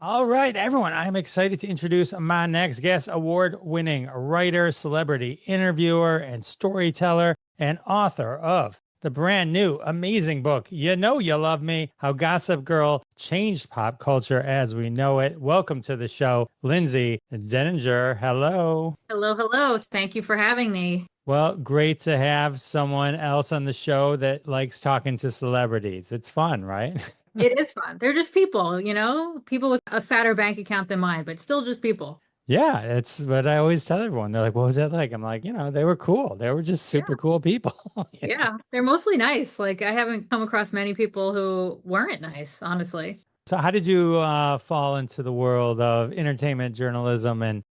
All right, everyone. I'm excited to introduce my next guest, award-winning writer, celebrity interviewer, and storyteller, and author of the brand new amazing book, You Know You Love Me, How Gossip Girl Changed Pop Culture as We Know It. Welcome to the show, Lindsay Denninger. Hello. Hello, hello. Thank you for having me. Well, great to have someone else on the show that likes talking to celebrities. It's fun, right? It is fun. They're just people, people with a fatter bank account than mine, but still just people. Yeah, it's what I always tell everyone. They're like, what was that like? I'm like, they were cool. They were just Yeah, super cool people. yeah. They're mostly nice. Like I haven't come across many people who weren't nice, honestly. So how did you fall into the world of entertainment journalism and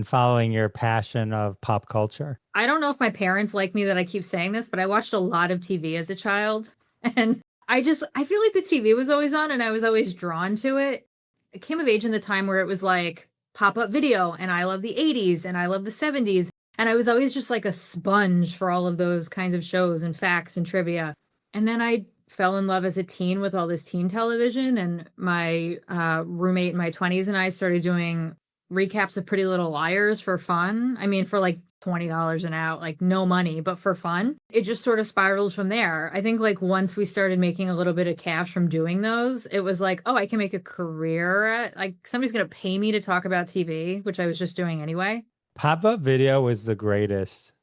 following your passion of pop culture? I don't know if my parents like me that I keep saying this, but I watched a lot of TV as a child. And I feel like the TV was always on and I was always drawn to it. I came of age in the time where it was like pop-up video and I love the 80s and I love the 70s. And I was always just like a sponge for all of those kinds of shows and facts and trivia. And then I fell in love as a teen with all this teen television. And my roommate in my 20s and I started doing recaps of Pretty Little Liars for fun. I mean, for like $20 an hour, like no money, but for fun. It just sort of spirals from there. I think like once we started making a little bit of cash from doing those, it was like, oh, I can make a career at like somebody's going to pay me to talk about TV, which I was just doing anyway. Pop-up video was the greatest.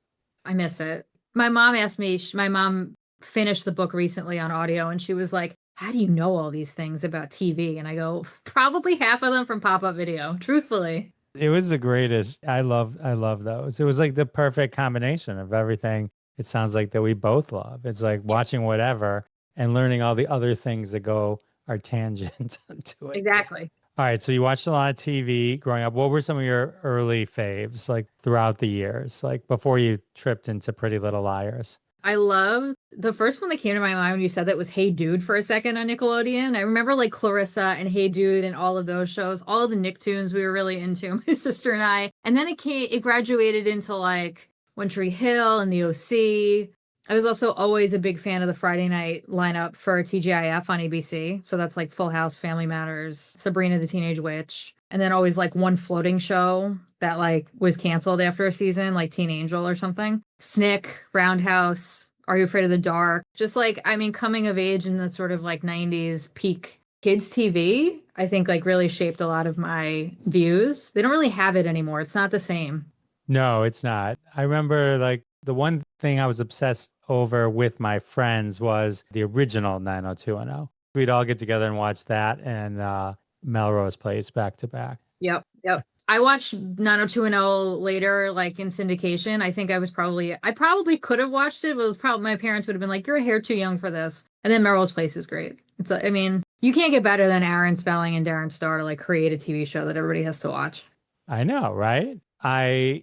I miss it. My mom asked me, my mom finished the book recently on audio and she was like, how do you know all these things about TV? And I go, probably half of them from pop-up video, truthfully. It was the greatest. I love those. It was like the perfect combination of everything. It sounds like that we both love. It's like watching whatever and learning all the other things that go are tangent to it. Exactly. All right, so you watched a lot of TV growing up. What were some of your early faves, like throughout the years, like before you tripped into Pretty Little Liars? I love the first one that came to my mind when you said that was Hey Dude for a second on Nickelodeon. I remember like Clarissa and Hey Dude and all of those shows, all of the Nicktoons we were really into, my sister and I. And then it graduated into like One Tree Hill and the OC. I was also always a big fan of the Friday night lineup for TGIF on ABC. So that's like Full House, Family Matters, Sabrina the Teenage Witch, and then always like one floating show that like was canceled after a season, like Teen Angel or something. Snick, Roundhouse, Are You Afraid of the Dark? Just like, I mean, coming of age in the sort of like 90s peak kids TV, I think like really shaped a lot of my views. They don't really have it anymore. It's not the same. No, it's not. I remember like the one thing I was obsessed over with my friends was the original 90210. We'd all get together and watch that and Melrose Place back to back. Yep, yep. I watched 90210 later, like in syndication. I probably could have watched it, but it was probably my parents would have been like, "You're a hair too young for this." And then Melrose Place is great. I mean, you can't get better than Aaron Spelling and Darren Star to like create a TV show that everybody has to watch. I know, right? I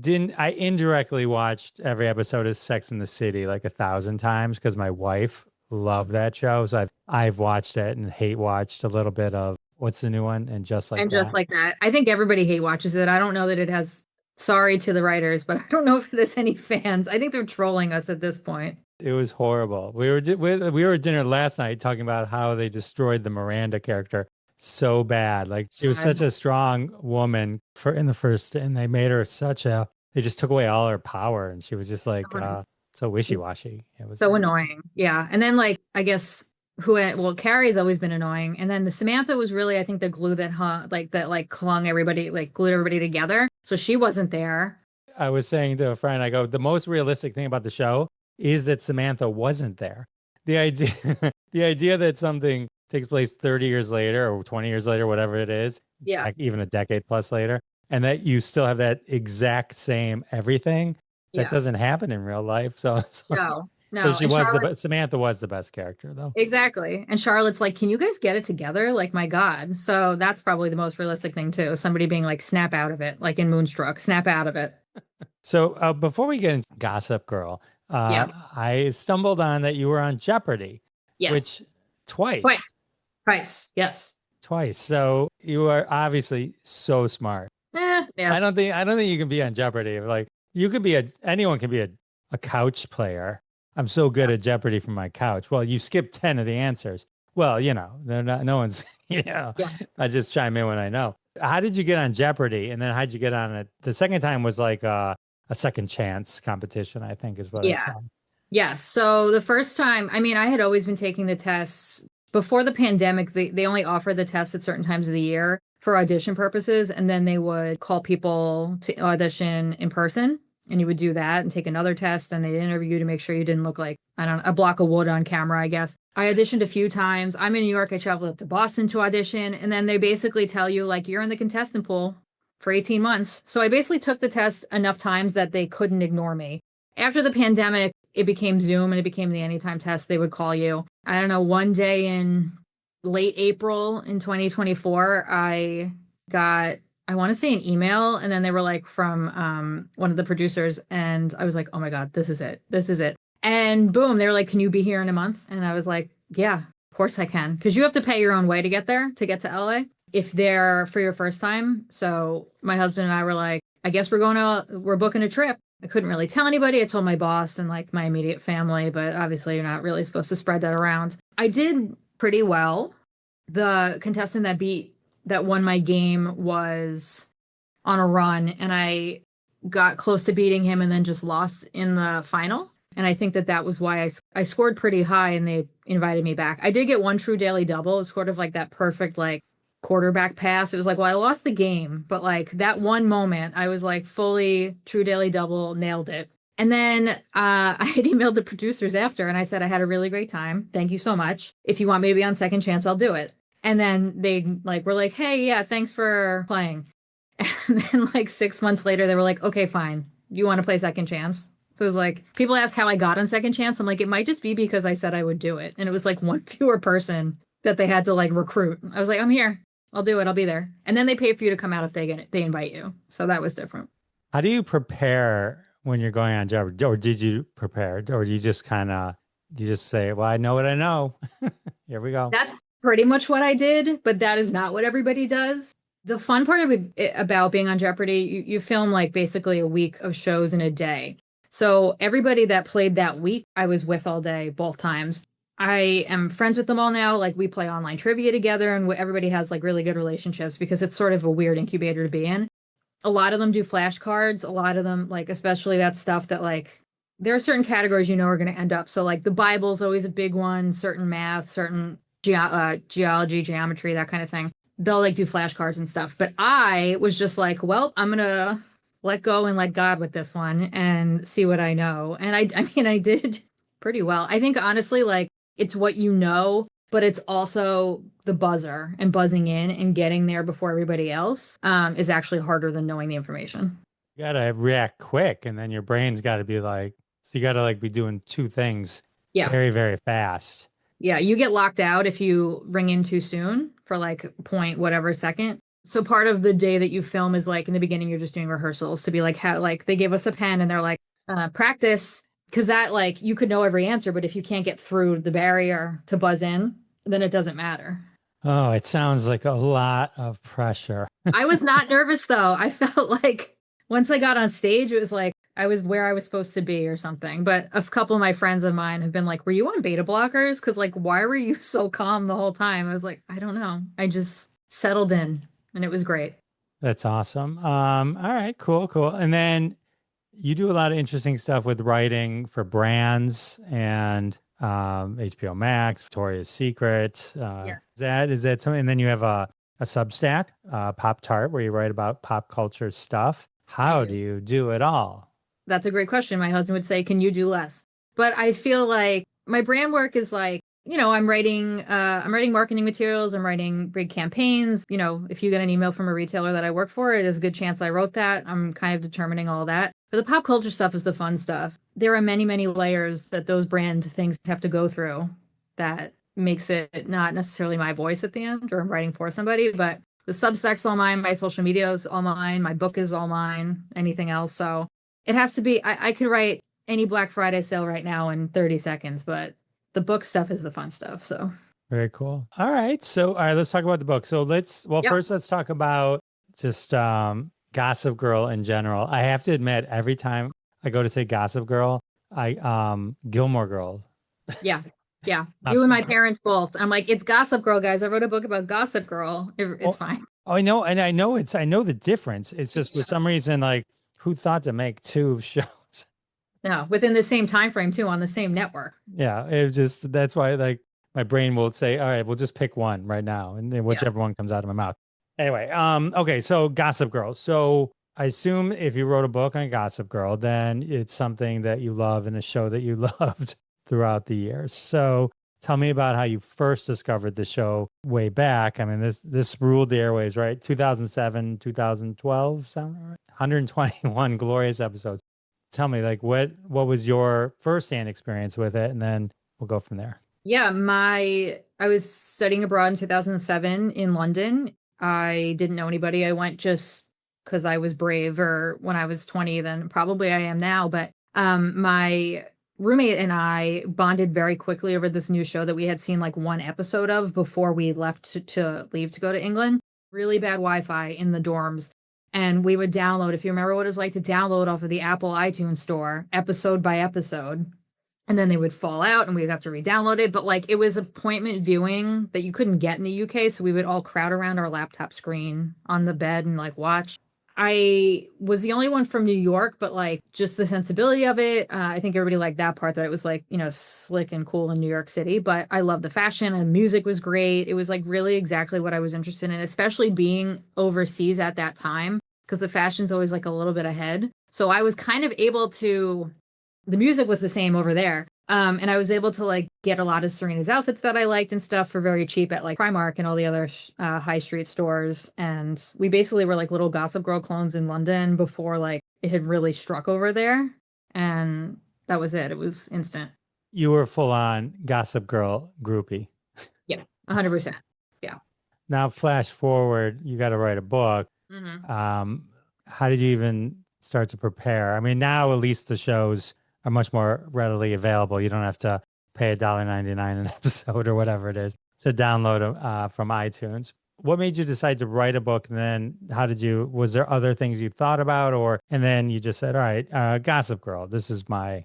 indirectly watched every episode of Sex in the City like 1,000 times because my wife loved that show. So I've watched it and hate watched a little bit of what's the new one and just like And just that. like that, I think everybody hate watches it. I don't know that it has, sorry to the writers, but I don't know if there's any fans. I think they're trolling us at this point. It was horrible. We were at dinner last night talking about how they destroyed the Miranda character so bad. Like she was such a strong woman for in the first, and they made her they just took away all her power, and she was just like so wishy-washy. It was So annoying. Yeah. And then like I guess Carrie's always been annoying. And then the Samantha was really, I think, the glue that clung everybody, like glued everybody together. So she wasn't there. I was saying to a friend, I go, the most realistic thing about the show is that Samantha wasn't there. The idea the idea that something takes place 30 years later or 20 years later, whatever it is, Yeah. like even a decade plus later, and that you still have that exact same everything that Yeah. doesn't happen in real life. No, So no. she And was Charlotte, Samantha was the best character though. exactly. And Charlotte's like, can you guys get it together? Like, my God. So that's probably the most realistic thing too. Somebody being like, snap out of it, like in Moonstruck, snap out of it. So before we get into Gossip Girl, Yeah. I stumbled on that you were on Jeopardy, Yes. which twice. Twice. Twice. Yes. Twice. So you are obviously so smart. Yes. I don't think you can be on Jeopardy. Like you could be anyone can be a couch player. I'm so good at Jeopardy from my couch. Well, you skipped 10 of the answers. Well, they're not, no one's, Yeah. I just chime in when I know. How did you get on Jeopardy? And then how'd you get on it? The second time was like a second chance competition, I think is what I Yeah. saw. Yes. So the first time, I mean, I had always been taking the tests before the pandemic. They only offered the test at certain times of the year for audition purposes. And then they would call people to audition in person. And you would do that and take another test. And they'd interview you to make sure you didn't look like, I don't know, a block of wood on camera, I guess. I auditioned a few times. I'm in New York. I traveled up to Boston to audition. And then they basically tell you, like, you're in the contestant pool for 18 months. So I basically took the test enough times that they couldn't ignore me. After the pandemic, it became Zoom and it became the anytime test. They would call you. I don't know, one day in late April in 2024, I got, I want to say an email. And then they were like from one of the producers. And I was like, oh my God, this is it. This is it. And boom, they were like, can you be here in a month? And I was like, yeah, of course I can. Because you have to pay your own way to get there, to get to LA if they're for your first time. So my husband and I were like, I guess we're booking a trip. I couldn't really tell anybody. I told my boss and like my immediate family, but obviously you're not really supposed to spread that around. I did pretty well. The contestant that won my game was on a run, and I got close to beating him and then just lost in the final. And I think that was why I scored pretty high and they invited me back. I did get one true daily double. It was sort of like that perfect like quarterback pass. It was like, well, I lost the game, but like that one moment, I was like fully true daily double, nailed it. And then I had emailed the producers after and I said, I had a really great time. Thank you so much. If you want me to be on second chance, I'll do it. And then they like were like, hey, yeah, thanks for playing. And then like 6 months later, they were like, okay, fine. You want to play second chance? So it was like, people ask how I got on second chance. I'm like, it might just be because I said I would do it. And it was like one fewer person that they had to like recruit. I was like, I'm here. I'll do it. I'll be there. And then they pay for you to come out if they invite you. So that was different. How do you prepare when you're going on Jeopardy? Or did you prepare? Or do you just you just say, well, I know what I know. Here we go. That's pretty much what I did, but that is not what everybody does. The fun part about being on Jeopardy, you film like basically a week of shows in a day. So everybody that played that week, I was with all day, both times. I am friends with them all now. Like we play online trivia together and everybody has like really good relationships because it's sort of a weird incubator to be in. A lot of them do flashcards. A lot of them, like, especially that stuff that like, there are certain categories are going to end up. So like the Bible's always a big one, certain math, certain geology, geometry, that kind of thing. They'll like do flashcards and stuff. But I was just like, well, I'm going to let go and let God with this one and see what I know. And I mean, I did pretty well. I think honestly, like, it's what you know, but it's also the buzzer and buzzing in and getting there before everybody else is actually harder than knowing the information. You got to react quick, and then your brain's got to be like, so you got to like be doing two things very, very fast. Yeah, you get locked out if you ring in too soon for like point whatever second. So part of the day that you film is like in the beginning, you're just doing rehearsals to be like, how, like they give us a pen and they're like, practice. Because that, like, you could know every answer, but if you can't get through the barrier to buzz in, then it doesn't matter. Oh, it sounds like a lot of pressure. I was not nervous, though. I felt like once I got on stage, it was like I was where I was supposed to be or something. But a couple of my friends of mine have been like, were you on beta blockers? Because, like, why were you so calm the whole time? I was like, I don't know. I just settled in, and it was great. That's awesome. All right, cool. And then you do a lot of interesting stuff with writing for brands and HBO Max, Victoria's Secret. Is that something? And then you have a Substack, Pop Tart, where you write about pop culture stuff. How do you do it all? That's a great question. My husband would say, can you do less? But I feel like my brand work is like, I'm writing marketing materials. I'm writing big campaigns. If you get an email from a retailer that I work for, there's a good chance I wrote that. I'm kind of determining all that. But the pop culture stuff is the fun stuff. There are many, many layers that those brand things have to go through that makes it not necessarily my voice at the end or I'm writing for somebody, but the Substack's all mine, my social media is all mine, my book is all mine, anything else. So it has to be, I could write any Black Friday sale right now in 30 seconds, but the book stuff is the fun stuff. So very cool. All right. So, let's talk about the book. So first let's talk about just Gossip Girl in general. I have to admit, every time I go to say Gossip Girl, Gilmore Girls. Yeah. Yeah, I'm you and my sorry. parents both. I'm like, it's Gossip Girl, guys. I wrote a book about Gossip Girl. It's Oh, fine. I know, and I know the difference. It's just for some reason, like, who thought to make two shows? No, within the same time frame too, on the same network. Yeah, it just that's why like my brain will say, all right, we'll just pick one right now, and then Yeah. whichever one comes out of my mouth. Anyway, okay, so Gossip Girl. So I assume if you wrote a book on Gossip Girl, then it's something that you love and a show that you loved throughout the years. So tell me about how you first discovered the show way back. I mean, this ruled the airways, right? 2007, 2012, sound right? 121 glorious episodes. Tell me, like, what was your firsthand experience with it, and then we'll go from there. Yeah, I was studying abroad in 2007 in London. I didn't know anybody. I went just because I was brave, or when I was 20 than probably I am now. But my roommate and I bonded very quickly over this new show that we had seen like one episode of before we left to leave to go to England. Really bad Wi-Fi in the dorms. And we would download, if you remember what it was like to download off of the Apple iTunes store, episode by episode, and then they would fall out and we'd have to re-download it. But like it was appointment viewing that you couldn't get in the UK, so we would all crowd around our laptop screen on the bed and like watch. I was the only one from New York, but like just the sensibility of it, I think everybody liked that part, that it was like, you know, slick and cool in New York City. But I love the fashion and the music was great. It was like really exactly what I was interested in, especially being overseas at that time, because the fashion's always like a little bit ahead. So I was kind of able to, the music was the same over there. And I was able to like get a lot of Serena's outfits that I liked and stuff for very cheap at like Primark and all the other high street stores. And we basically were like little Gossip Girl clones in London before like it had really struck over there. And that was it. It was instant. You were full on Gossip Girl groupie. Yeah, 100%. Yeah. Now, flash forward, you got to write a book. Hmm. How did you even start to prepare? I mean, now at least the shows are much more readily available. You don't have to pay $1.99 an episode or whatever it is to download them from iTunes. What made you decide to write a book? And then was there other things you thought about, and then you just said, all right, Gossip Girl, this is my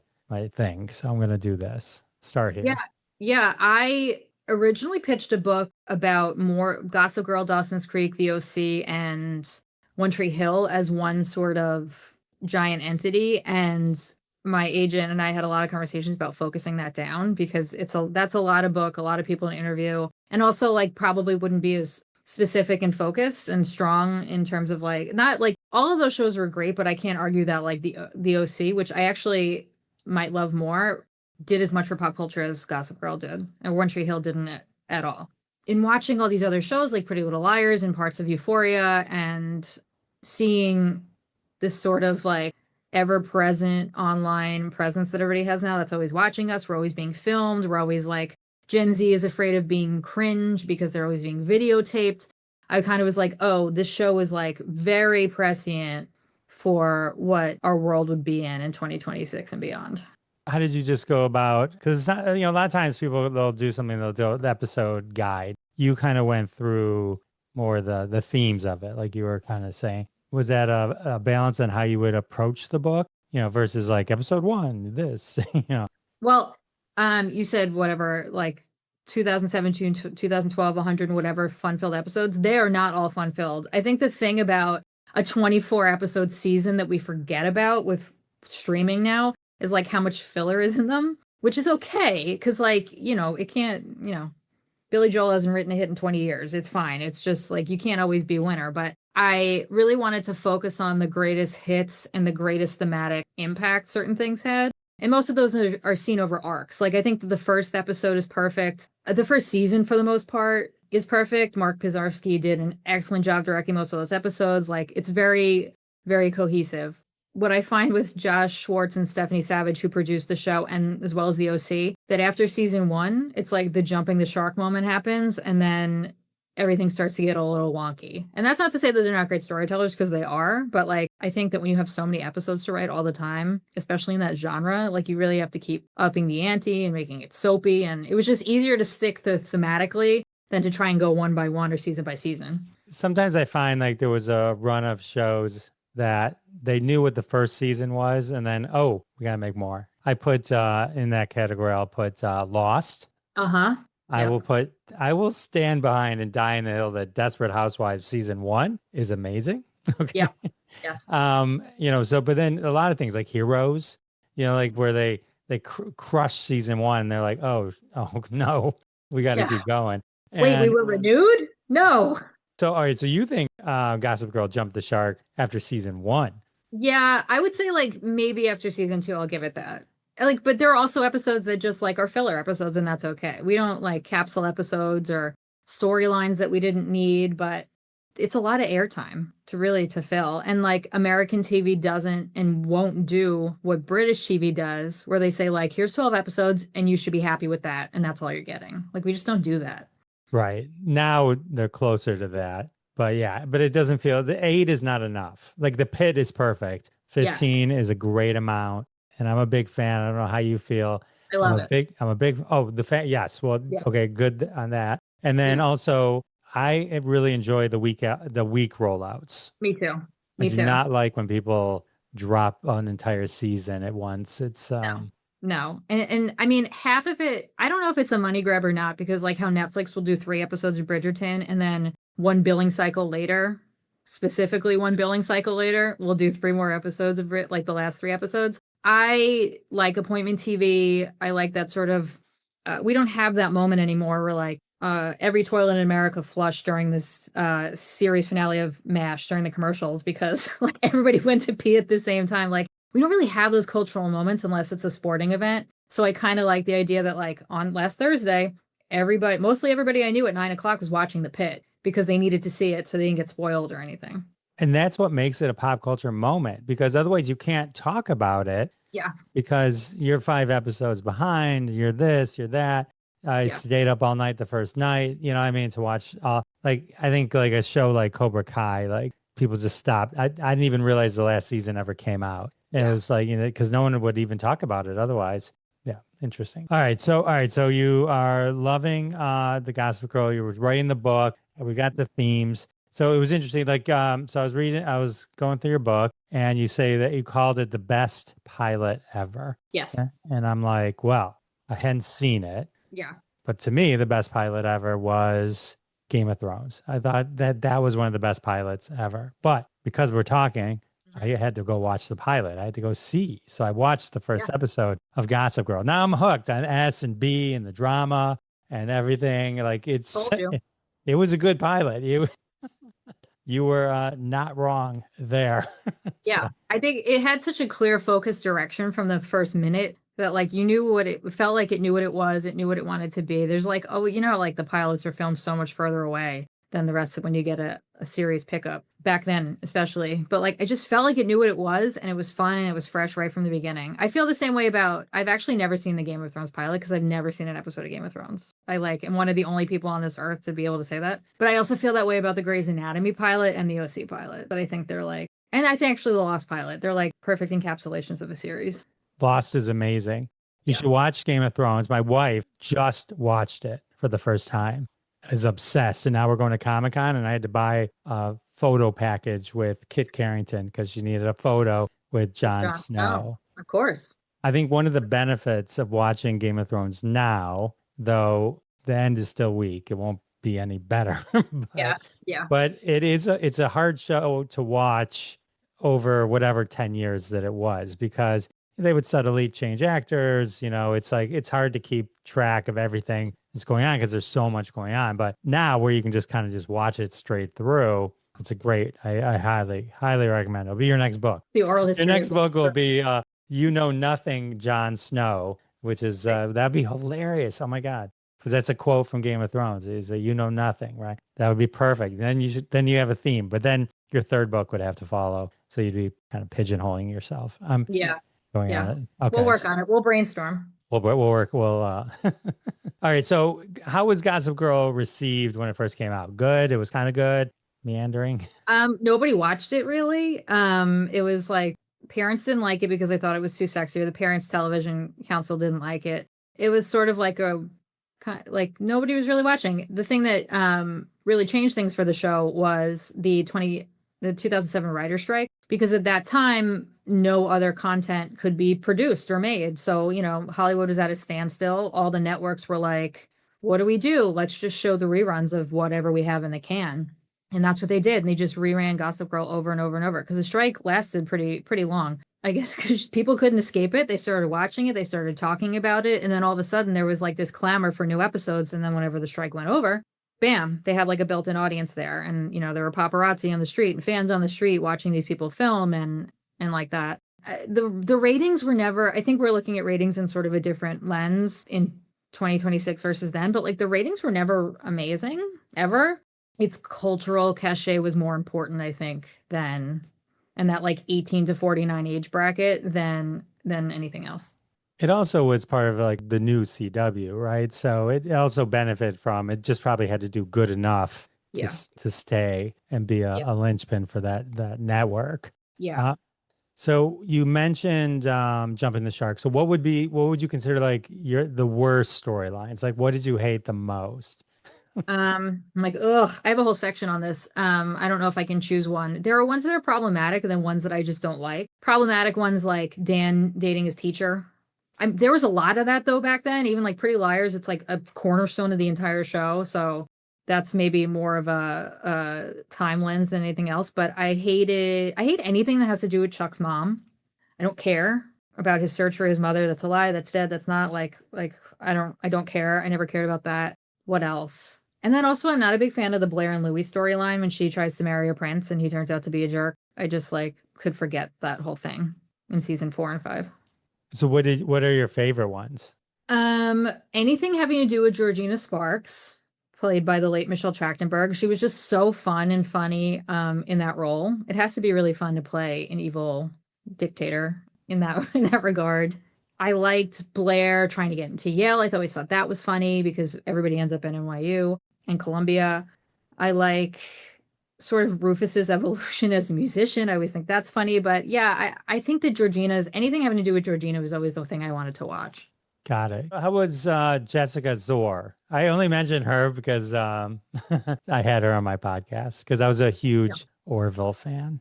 thing. So I'm going to do this. Start Yeah. here. Yeah. I originally pitched a book about more Gossip Girl, Dawson's Creek, The OC, and One Tree Hill as one sort of giant entity. And my agent and I had a lot of conversations about focusing that down because that's a lot of book, a lot of people to interview, and also like probably wouldn't be as specific and focused and strong in terms of like, not like all of those shows were great, but I can't argue that like the OC, which I actually might love more, did as much for pop culture as Gossip Girl did, and One Tree Hill didn't at all. In watching all these other shows like Pretty Little Liars and parts of Euphoria, and seeing this sort of like ever-present online presence that everybody has now that's always watching us, we're always being filmed, we're always like, Gen Z is afraid of being cringe because they're always being videotaped. I kind of was like, oh, this show is like very prescient for what our world would be in 2026 and beyond. How did you just go about? Because a lot of times people they'll do something, they'll do the episode guide. You kind of went through more the themes of it, like you were kind of saying. Was that a balance on how you would approach the book, versus like episode one, this, Well, you said whatever, like 2017 to 2012, 100 and whatever fun-filled episodes. They are not all fun-filled. I think the thing about a 24 episode season that we forget about with streaming now is like how much filler is in them, which is okay because like, it can't, Billy Joel hasn't written a hit in 20 years. It's fine. It's just like you can't always be a winner. But I really wanted to focus on the greatest hits and the greatest thematic impact certain things had. And most of those are seen over arcs. Like I think that the first episode is perfect. The first season, for the most part, is perfect. Mark Pizarski did an excellent job directing most of those episodes. Like it's very, very cohesive. What I find with Josh Schwartz and Stephanie Savage, who produced the show, and as well as the OC, that after season one, it's like the jumping the shark moment happens, and then everything starts to get a little wonky. And that's not to say that they're not great storytellers, because they are, but like I think that when you have so many episodes to write all the time, especially in that genre, like you really have to keep upping the ante and making it soapy. And it was just easier to stick to thematically than to try and go one by one or season by season. Sometimes I find like there was a run of shows that they knew what the first season was, and then, oh, we got to make more. I put in that category, I'll put Lost. Uh-huh. Yep. I will stand behind and die in the hill that Desperate Housewives season one is amazing. Okay. Yep. Yes. So but then a lot of things like Heroes, like where they crush season one, they're like, oh no, we got to Yeah. keep going. Wait, we And were renewed? No. so, all right, so you think Gossip Girl jumped the shark after season one? Yeah, I would say like maybe after season two, I'll give it that. Like, but there are also episodes that just like are filler episodes, and that's okay. We don't like capsule episodes or storylines that we didn't need, but it's a lot of airtime to fill. And like American TV doesn't and won't do what British TV does, where they say like, here's 12 episodes and you should be happy with that, and that's all you're getting. Like we just don't do that. Right. Now they're closer to that. But yeah, but it doesn't feel the eight is not enough. Like the pit is perfect. Yes, 15 is a great amount. And I'm a big fan. I don't know how you feel. I love it. I'm a big, oh, the fan. Yes. Well, Yeah. okay, good on that. And then Yeah. also, I really enjoy the week rollouts. Me too. I Me do too. not like when people drop an entire season at once. It's No. No. And I mean, half of it, I don't know if it's a money grab or not, because like how Netflix will do 3 episodes of Bridgerton and then one billing cycle later, specifically one billing cycle later, we'll do 3 more episodes of it, like the last 3 episodes. I like appointment TV. I like that sort of, we don't have that moment anymore where like every toilet in America flushed during this series finale of MASH during the commercials because like everybody went to pee at the same time. Like, we don't really have those cultural moments unless it's a sporting event. So I kind of like the idea that like on last Thursday, mostly everybody I knew at 9 o'clock was watching The Pit because they needed to see it so they didn't get spoiled or anything. and that's what makes it a pop culture moment because otherwise you can't talk about it Yeah. because you're 5 episodes behind, you're this, you're that. I Yeah. stayed up all night the first night, you know what I mean, to watch like I think like a show like Cobra Kai, like people just stopped. I didn't even realize the last season ever came out. And it Yeah. was like, because no one would even talk about it otherwise. Yeah, interesting. All right, so you are loving the Gossip Girl. You were writing the book. And we got the themes. So it was interesting. Like, so I was going through your book, and you say that you called it the best pilot ever. Yeah. Yes. And I'm like, well, I hadn't seen it, Yeah. but to me, the best pilot ever was Game of Thrones. I thought that was one of the best pilots ever. But because we're talking, I had to go watch the pilot. I had to go see. So I watched the Yeah. first episode of Gossip Girl. Now I'm hooked on S and B and the drama and everything. Like Told you. it was a good pilot. You were not wrong there. Yeah. So, I think it had such a clear focus direction from the first minute that like you knew what it felt like, it knew what it was, it knew what it wanted to be. There's like, oh, like the pilots are filmed so much further away than the rest of when you get a series pickup back then, especially. But like, I just felt like it knew what it was and it was fun and it was fresh right from the beginning. I feel the same way I've actually never seen the Game of Thrones pilot because I've never seen an episode of Game of Thrones. I'm one of the only people on this earth to be able to say that. But I also feel that way about the Grey's Anatomy pilot and the OC pilot. But I think they're like, and I think actually the Lost pilot, they're like perfect encapsulations of a series. Lost is amazing. You Yeah. should watch Game of Thrones. My wife just watched it for the first time. Is obsessed. And now we're going to Comic-Con and I had to buy a photo package with Kit Carrington because she needed a photo with Jon Snow. Of course. I think one of the benefits of watching Game of Thrones now, though the end is still weak, it won't be any better. Yeah. Yeah. But it's a hard show to watch over whatever 10 years that it was because they would subtly change actors. It's like it's hard to keep track of everything that's going on because there's so much going on. But now where you can just kind of just watch it straight through, it's a great, I highly, highly recommend it. It'll be your next book. The oral history. Your next book will be You Know Nothing, Jon Snow, which is, that'd be hilarious. Oh my God. Because that's a quote from Game of Thrones is you know nothing, right? That would be perfect. Then you have a theme, but then your third book would have to follow. So you'd be kind of pigeonholing yourself. Yeah. Going Yeah. on it. Okay. We'll work on it. We'll brainstorm. We'll work. All right. So how was Gossip Girl received when it first came out? Good. It was kind of good. Meandering. Nobody watched it really. It was like parents didn't like it because they thought it was too sexy, or the Parents Television Council didn't like it. It was sort of like like nobody was really watching. The thing that really changed things for the show was the 2007 writer strike, because at that time no other content could be produced or made. So, Hollywood was at a standstill. All the networks were like, what do we do? Let's just show the reruns of whatever we have in the can. And that's what they did. And they just reran Gossip Girl over and over and over because the strike lasted pretty long. I guess because people couldn't escape it. They started watching it. They started talking about it. And then all of a sudden there was like this clamor for new episodes. And then whenever the strike went over, bam, they had like a built-in audience there. And, there were paparazzi on the street and fans on the street watching these people film and like that. The ratings were never, I think we're looking at ratings in sort of a different lens in 2026 versus then, but like the ratings were never amazing ever. Its cultural cachet was more important, I think, than and that like 18 to 49 age bracket than anything else. It also was part of like the new CW, right? So it also benefited from it. Just probably had to do good enough to Yeah. to stay and be a linchpin for that network. Yeah. So you mentioned jumping the shark. So what would you consider like the worst storylines? Like what did you hate the most? I'm like, ugh, I have a whole section on this. I don't know if I can choose one. There are ones that are problematic and then ones that I just don't like. Problematic ones like Dan dating his teacher. There was a lot of that though back then. Even like Pretty Liars, it's like a cornerstone of the entire show. So that's maybe more of a time lens than anything else. But I hate anything that has to do with Chuck's mom. I don't care about his search for his mother. That's a lie. That's dead. That's not like I don't care. I never cared about that. What else? And then also I'm not a big fan of the Blair and Louis storyline when she tries to marry a prince and he turns out to be a jerk. I just like could forget that whole thing in season 4 and 5. So what are your favorite ones? Anything having to do with Georgina Sparks, played by the late Michelle Trachtenberg. She was just so fun and funny in that role. It has to be really fun to play an evil dictator in that regard. I liked Blair trying to get into Yale. I always thought that was funny because everybody ends up in NYU and Columbia. I like sort of Rufus's evolution as a musician. I always think that's funny. But yeah, I think that anything having to do with Georgina was always the thing I wanted to watch. Got it. How was Jessica Zor? I only mentioned her because I had her on my podcast because I was a huge Orville fan.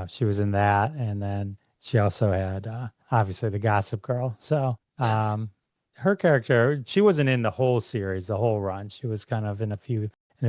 She was in that. And then she also had obviously the Gossip Girl. So Yes. her character, she wasn't in the whole series, the whole run. She was kind of in a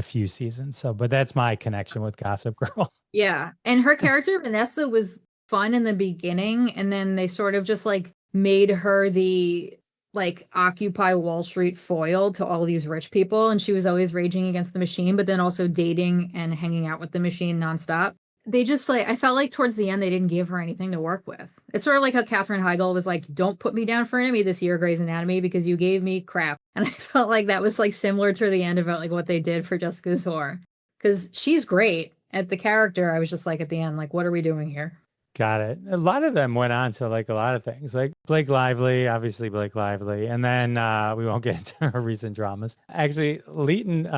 few seasons. So, but that's my connection with Gossip Girl. Yeah. And her character, Vanessa, was fun in the beginning. And then they sort of just like made her the like Occupy Wall Street foil to all these rich people. And she was always raging against the machine, but then also dating and hanging out with the machine nonstop. They just like, I felt like towards the end, they didn't give her anything to work with. It's sort of like how Katherine Heigl was like, don't put me down for enemy this year, Grey's Anatomy, because you gave me crap. And I felt like that was like similar to the end about like what they did for Jessica Zor. Because she's great at the character. I was just like at the end, like, what are we doing here? Got it. A lot of them went on to like a lot of things, like Blake Lively, obviously Blake Lively, and then we won't get into her recent dramas. Actually, Leighton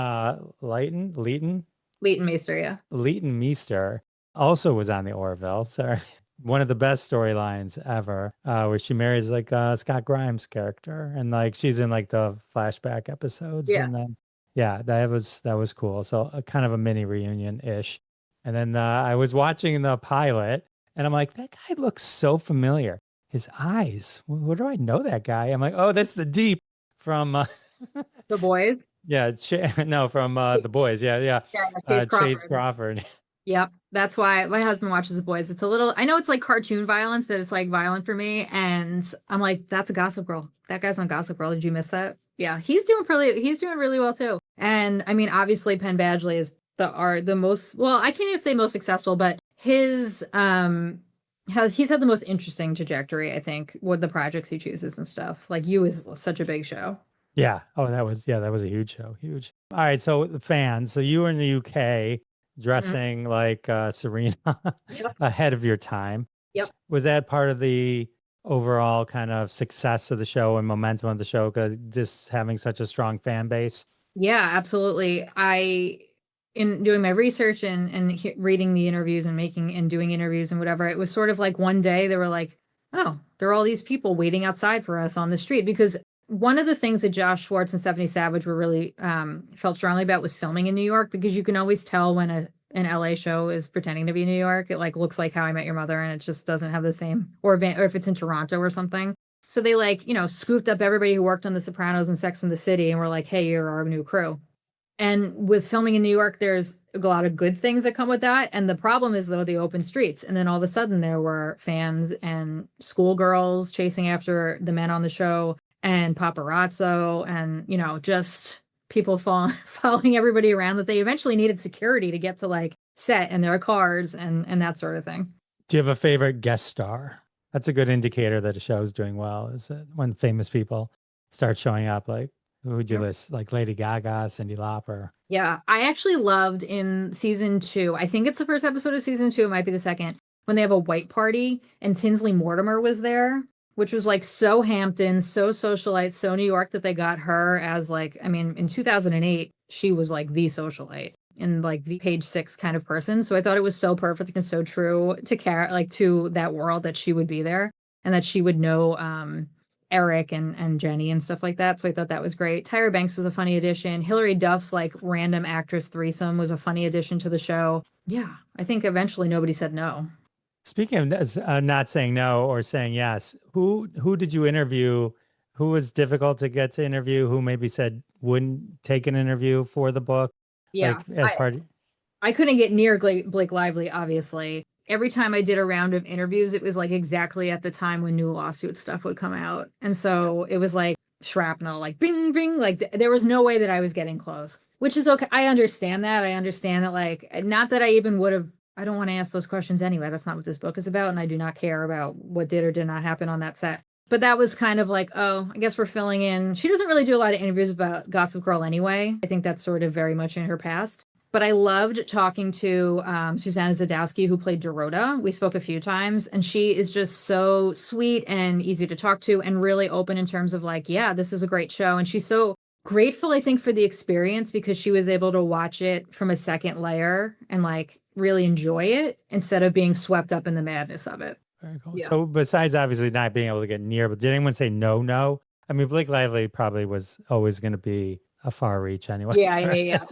Meester, yeah. Leighton Meester also was on the Orville. So one of the best storylines ever, where she marries like Scott Grimes' character, and like she's in like the flashback episodes, and then that was cool. So kind of a mini reunion ish. And then I was watching the pilot. And I'm like, that guy looks so familiar. His eyes. Where do I know that guy? I'm like, oh, that's the Deep from The Boys. Yeah, from The Boys. Yeah. Chase Crawford. Yep. That's why my husband watches The Boys. It's a little, I know it's like cartoon violence, but it's like violent for me. And I'm like, that's a Gossip Girl. That guy's on Gossip Girl. Did you miss that? Yeah. He's doing really well too. And I mean, obviously Penn Badgley is the most, well, I can't even say most successful, but he's had the most interesting trajectory, I think, with the projects he chooses and stuff. Like You is such a big show. Yeah. Oh, that was a huge show. Huge. All right. So the fans. So you were in the UK dressing like Serena ahead of your time. Yep. Was that part of the overall kind of success of the show and momentum of the show, just having such a strong fan base? Yeah, absolutely. In doing my research and reading the interviews and making and doing interviews and whatever, it was sort of like one day they were like, oh, there are all these people waiting outside for us on the street. Because one of the things that Josh Schwartz and Stephanie Savage were really felt strongly about was filming in New York, because you can always tell when an LA show is pretending to be New York. It like looks like How I Met Your Mother and it just doesn't have the same, or if it's in Toronto or something. So they like, scooped up everybody who worked on The Sopranos and Sex and the City and were like, hey, you're our new crew. And with filming in New York, there's a lot of good things that come with that. And the problem is, though, the open streets. And then all of a sudden, there were fans and schoolgirls chasing after the men on the show and paparazzo and, just people following everybody around that they eventually needed security to get to like set and their cars and that sort of thing. Do you have a favorite guest star? That's a good indicator that a show is doing well, is that when famous people start showing up, like, who would you list? Like Lady Gaga, Cyndi Lauper. Yeah, I actually loved in season 2. I think it's the first episode of season 2. It might be the second, when they have a white party and Tinsley Mortimer was there, which was like so Hampton, so socialite, so New York that they got her as like, I mean, in 2008, she was like the socialite and like the page 6 kind of person. So I thought it was so perfect and so true to that world that she would be there and that she would know Eric and Jenny and stuff like that. So I thought that was great. Tyra Banks was a funny addition. Hilary Duff's like random actress threesome was a funny addition to the show. Yeah, I think eventually nobody said no. Speaking of not saying no or saying yes, who did you interview? Who was difficult to get to interview? Who maybe said wouldn't take an interview for the book? Yeah, like as part. I couldn't get near Blake Lively, obviously. Every time I did a round of interviews, it was like exactly at the time when new lawsuit stuff would come out. And so it was like shrapnel, like bing, bing, like there was no way that I was getting close, which is okay. I understand that. I understand that, like, not that I even would have, I don't want to ask those questions anyway. That's not what this book is about. And I do not care about what did or did not happen on that set. But that was kind of like, oh, I guess we're filling in. She doesn't really do a lot of interviews about Gossip Girl anyway. I think that's sort of very much in her past. But I loved talking to Susanna Zadowski, who played Dorota. We spoke a few times, and she is just so sweet and easy to talk to and really open in terms of like, yeah, this is a great show. And she's so grateful, I think, for the experience because she was able to watch it from a second layer and like really enjoy it instead of being swept up in the madness of it. Very cool. Yeah. So besides obviously not being able to get near, but did anyone say no? I mean, Blake Lively probably was always going to be a far reach anyway. Yeah.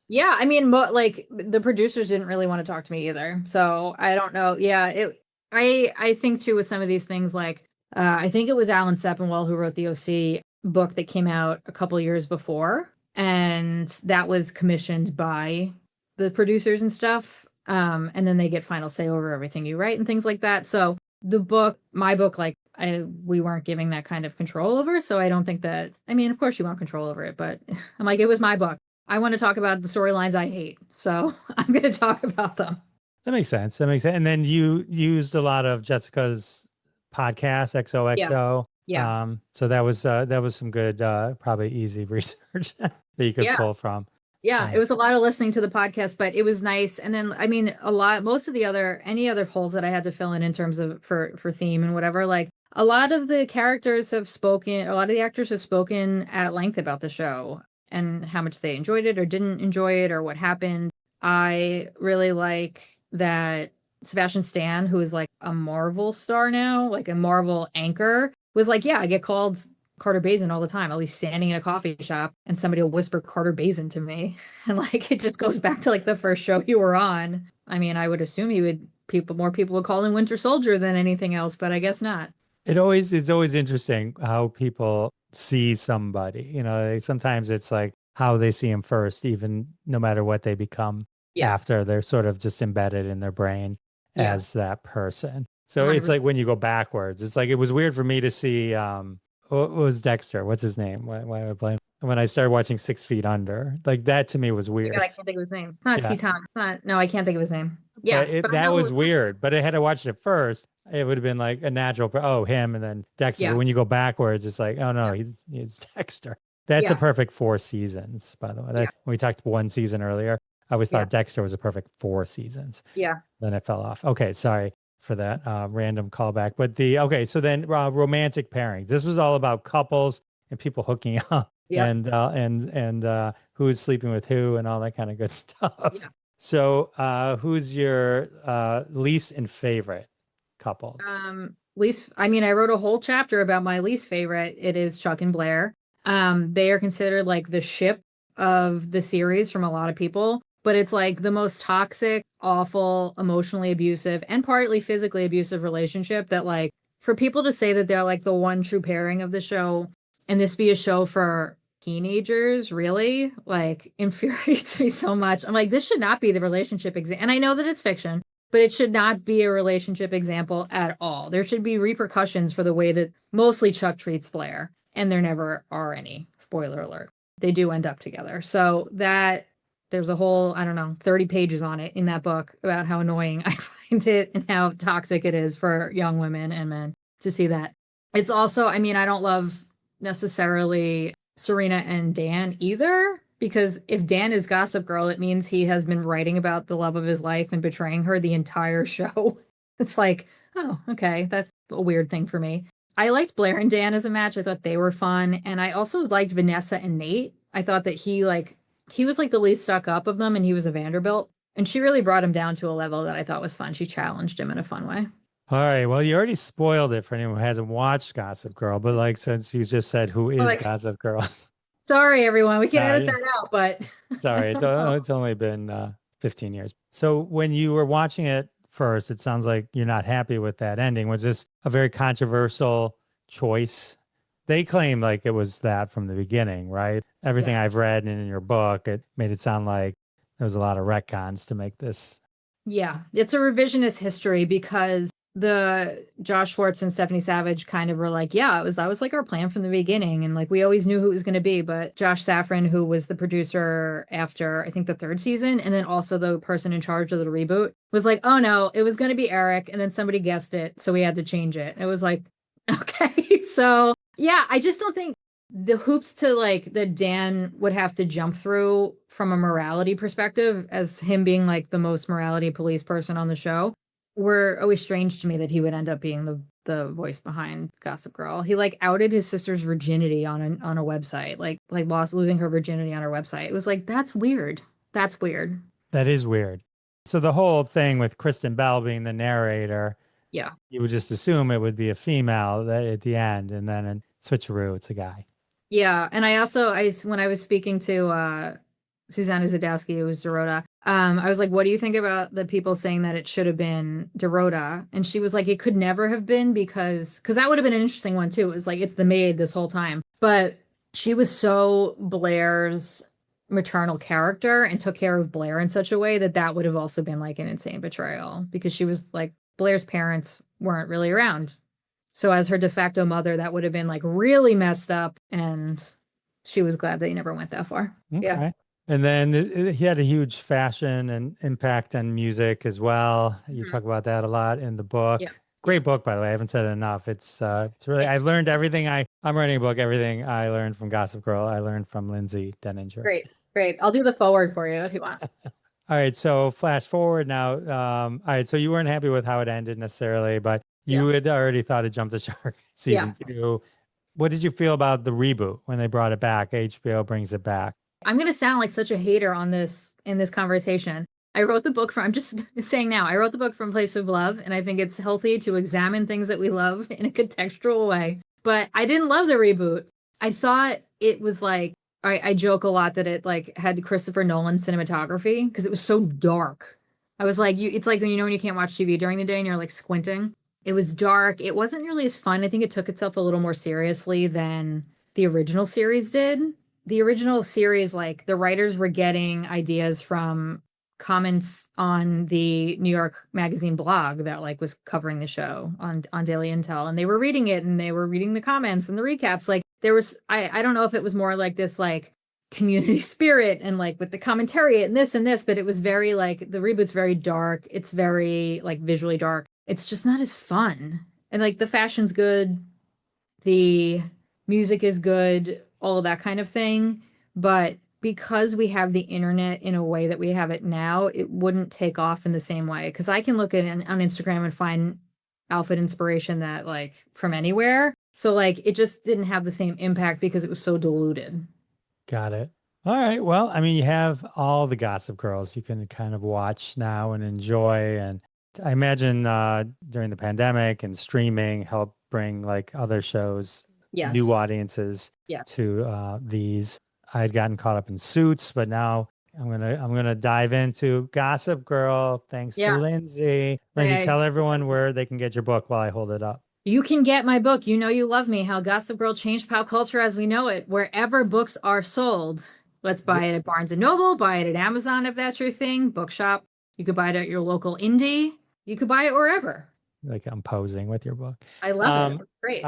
Yeah, I mean, like the producers didn't really want to talk to me either. So I don't know. Yeah, I think too with some of these things, like I think it was Alan Sepinwall who wrote the OC book that came out a couple years before, and that was commissioned by the producers and stuff. And then they get final say over everything you write and things like that. So my book, like we weren't giving that kind of control over. So I don't think that, I mean, of course you want control over it, but I'm like, it was my book. I want to talk about the storylines I hate. So I'm going to talk about them. That makes sense. And then you used a lot of Jessica's podcast, XOXO. Yeah. So that was some good, probably easy research that you could pull from. Yeah, So. It was a lot of listening to the podcast, but it was nice. And then, I mean, most of any other holes that I had to fill in terms of for theme and whatever, like a lot of the actors have spoken at length about the show and how much they enjoyed it or didn't enjoy it or what happened. I really like that Sebastian Stan, who is like a Marvel star now, like a Marvel anchor, was like, yeah, I get called Carter Bazin all the time. I'll be standing in a coffee shop and somebody will whisper Carter Bazin to me. And like, it just goes back to like the first show you were on. I mean, I would assume more people would call him Winter Soldier than anything else, but I guess not. It's always interesting how people see somebody, sometimes it's like how they see him first, even no matter what they become after. They're sort of just embedded in their brain as that person. So 100%. It's like when you go backwards, it's like, it was weird for me to see, what was Dexter? What's his name? Why am I blanking? When I started watching 6 Feet Under, like that to me was weird. I can't think of his name. It's not C-Tom. It's not, no, I can't think of his name. Yes. But that was weird. But had I watched it first, it would have been like a natural, him and then Dexter. But when you go backwards, it's like, oh no, he's Dexter. That's a perfect 4 seasons, by the way. When we talked 1 season earlier, I always thought Dexter was a perfect 4 seasons. Yeah. Then it fell off. Okay, sorry for that random callback. But so then romantic pairings. This was all about couples and people hooking up and who's sleeping with who and all that kind of good stuff. Yeah. So who's your least and favorite couple? I wrote a whole chapter about my least favorite. It is Chuck and Blair. They are considered like the ship of the series from a lot of people, but it's like the most toxic, awful, emotionally abusive, and partly physically abusive relationship that like for people to say that they're like the one true pairing of the show and this be a show for teenagers really like infuriates me so much. I'm like, this should not be the relationship example. And I know that it's fiction, but it should not be a relationship example at all. There should be repercussions for the way that mostly Chuck treats Blair, and there never are any. Spoiler alert. They do end up together. So that there's a whole, I don't know, 30 pages on it in that book about how annoying I find it and how toxic it is for young women and men to see that. It's also, I mean, I don't love necessarily Serena and Dan either, because if Dan is Gossip Girl, it means he has been writing about the love of his life and betraying her the entire show. It's like, oh, okay, that's a weird thing for me. I liked Blair and Dan as a match. I thought they were fun. And I also liked Vanessa and Nate. I thought that he was like the least stuck up of them and he was a Vanderbilt. And she really brought him down to a level that I thought was fun. She challenged him in a fun way. All right. Well, you already spoiled it for anyone who hasn't watched Gossip Girl, but like since you just said who is Like, Gossip Girl, sorry, everyone. We can edit yeah. that out, but Sorry, it's only been 15 years. So when you were watching it first, it sounds like you're not happy with that ending. Was this a very controversial choice? They claim like it was that from the beginning, right? Everything yeah. I've read and in your book, it made it sound like there was a lot of retcons to make this. Yeah, it's a revisionist history because the Josh Schwartz and Stephanie Savage kind of were like, yeah, that was like our plan from the beginning. And like we always knew who it was going to be. But Josh Safran, who was the producer after I think the third season, and then also the person in charge of the reboot, was like, oh no, it was going to be Eric. And then somebody guessed it. So we had to change it. It was like, okay. So yeah, I just don't think the hoops to like that Dan would have to jump through from a morality perspective as him being like the most morality police person on the show were always strange to me that he would end up being the voice behind Gossip Girl. He like outed his sister's virginity on a website, like losing her virginity on her website. It was like, that's weird. That's weird. That is weird. So the whole thing with Kristen Bell being the narrator, Yeah. you would just assume it would be a female at the end, and then in switcheroo, it's a guy. Yeah, and when I was speaking to Susanna Zadowski, who was Dorota, I was like, what do you think about the people saying that it should have been Dorota? And she was like, it could never have been because that would have been an interesting one too. It was like, it's the maid this whole time. But she was so Blair's maternal character and took care of Blair in such a way that would have also been like an insane betrayal because she was like, Blair's parents weren't really around. So as her de facto mother, that would have been like really messed up. And she was glad that he never went that far. Okay. Yeah. And then he had a huge fashion and impact on music as well. You talk about that a lot in the book. Yeah. Great book, by the way. I haven't said it enough. It's really, I've learned everything. I'm writing a book. Everything I learned from Gossip Girl, I learned from Lindsay Denninger. Great. I'll do the forward for you if you want. All right. So flash forward now. All right. So you weren't happy with how it ended necessarily, but you had already thought it jumped the shark season 2. What did you feel about the reboot when they brought it back? HBO brings it back. I'm going to sound like such a hater on this in this conversation. I wrote the book I'm just saying now, I wrote the book from a place of love, and I think it's healthy to examine things that we love in a contextual way. But I didn't love the reboot. I thought it was like, I joke a lot that it like had Christopher Nolan cinematography because it was so dark. I was like, it's like when you can't watch TV during the day and you're like squinting. It was dark. It wasn't nearly as fun. I think it took itself a little more seriously than the original series did. The original series, like the writers were getting ideas from comments on the New York Magazine blog that like was covering the show on Daily Intel, and they were reading it and they were reading the comments and the recaps. Like there was, I don't know if it was more like this like community spirit and like with the commentary and this, but it was very like the reboot's very dark. It's very like visually dark. It's just not as fun. And like the fashion's good, the music is good, all of that kind of thing. But because we have the internet in a way that we have it now, it wouldn't take off in the same way. Because I can look at it on Instagram and find outfit inspiration that like from anywhere. So like it just didn't have the same impact because it was so diluted. Got it. All right. Well, I mean, you have all the Gossip Girls you can kind of watch now and enjoy. And I imagine during the pandemic and streaming helped bring like other shows, new audiences to these. I had gotten caught up in Suits, but now I'm gonna dive into Gossip Girl. Thanks to Lindsay. Lindsay, tell everyone where they can get your book while I hold it up. You can get my book, You Know You Love Me, How Gossip Girl Changed Pop Culture as We Know It, wherever books are sold. Let's buy it at Barnes & Noble, buy it at Amazon if that's your thing, bookshop. You could buy it at your local indie. You could buy it wherever. Like I'm posing with your book. I love it. Great.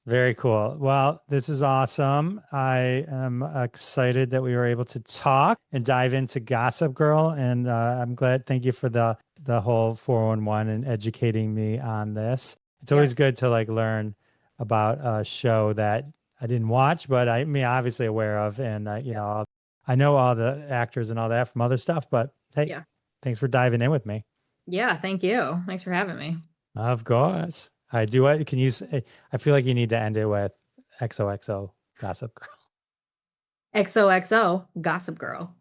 Very cool. Well, this is awesome. I am excited that we were able to talk and dive into Gossip Girl. And I'm glad. Thank you for the whole 411 and educating me on this. It's always good to like learn about a show that I didn't watch, but I mean, obviously aware of. And, you know, I know all the actors and all that from other stuff, but hey, thanks for diving in with me. Yeah, thank you. Thanks for having me. Of course. I do. Can you say, I feel like you need to end it with XOXO Gossip Girl. XOXO Gossip Girl.